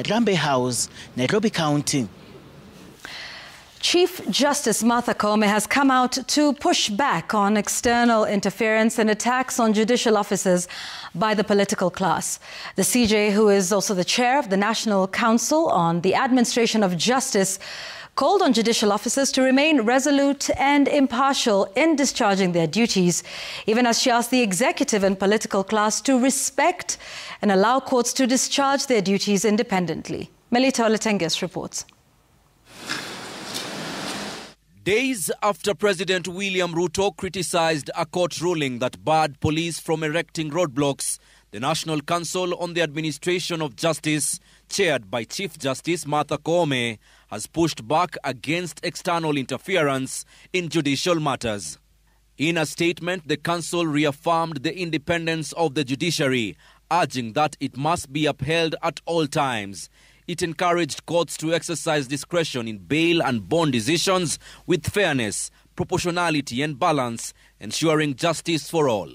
Harambee House, Nairobi County. Chief Justice Martha Koome has come out to push back on external interference and attacks on judicial officers by the political class. The CJ, who is also the chair of the National Council on the Administration of Justice, called on judicial officers to remain resolute and impartial in discharging their duties, even as she asked the executive and political class to respect and allow courts to discharge their duties independently. Melita Oletenges reports. Days after President William Ruto criticized a court ruling that barred police from erecting roadblocks, the National Council on the Administration of Justice, chaired by Chief Justice Martha Koome, has pushed back against external interference in judicial matters. In a statement, the council reaffirmed the independence of the judiciary, urging that it must be upheld at all times. It encouraged courts to exercise discretion in bail and bond decisions with fairness, proportionality and balance, ensuring justice for all.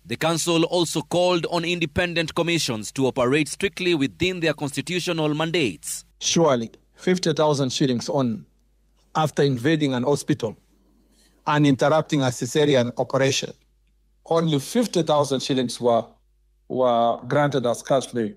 The council also called on independent commissions to operate strictly within their constitutional mandates. Surely, 50,000 shillings on after invading an hospital and interrupting a cesarean operation. Only 50,000 shillings were granted as cash play.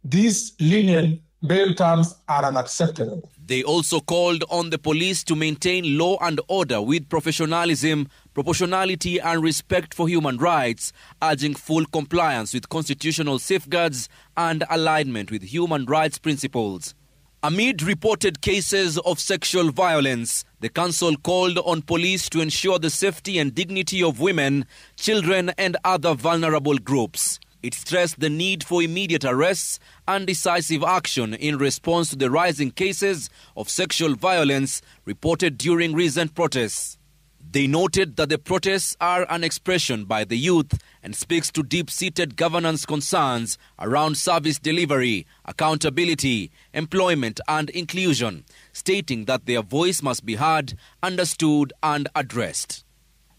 These lenient bail terms are unacceptable. They also called on the police to maintain law and order with professionalism, proportionality and respect for human rights, urging full compliance with constitutional safeguards and alignment with human rights principles. Amid reported cases of sexual violence, the council called on police to ensure the safety and dignity of women, children and other vulnerable groups. It stressed the need for immediate arrests and decisive action in response to the rising cases of sexual violence reported during recent protests. They noted that the protests are an expression by the youth and speaks to deep-seated governance concerns around service delivery, accountability, employment and inclusion, stating that their voice must be heard, understood and addressed.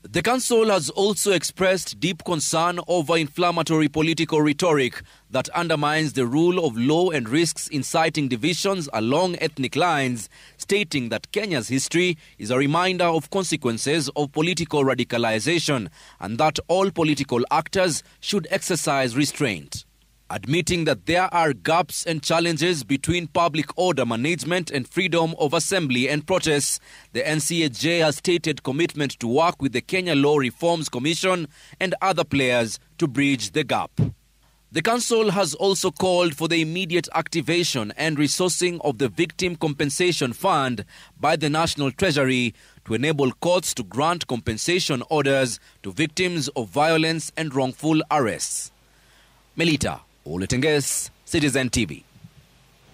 The council has also expressed deep concern over inflammatory political rhetoric that undermines the rule of law and risks inciting divisions along ethnic lines, stating that Kenya's history is a reminder of consequences of political radicalization and that all political actors should exercise restraint. Admitting that there are gaps and challenges between public order management and freedom of assembly and protests, the NCAJ has stated commitment to work with the Kenya Law Reforms Commission and other players to bridge the gap. The council has also called for the immediate activation and resourcing of the Victim Compensation Fund by the National Treasury to enable courts to grant compensation orders to victims of violence and wrongful arrests. Melita Oletenges, Citizen TV.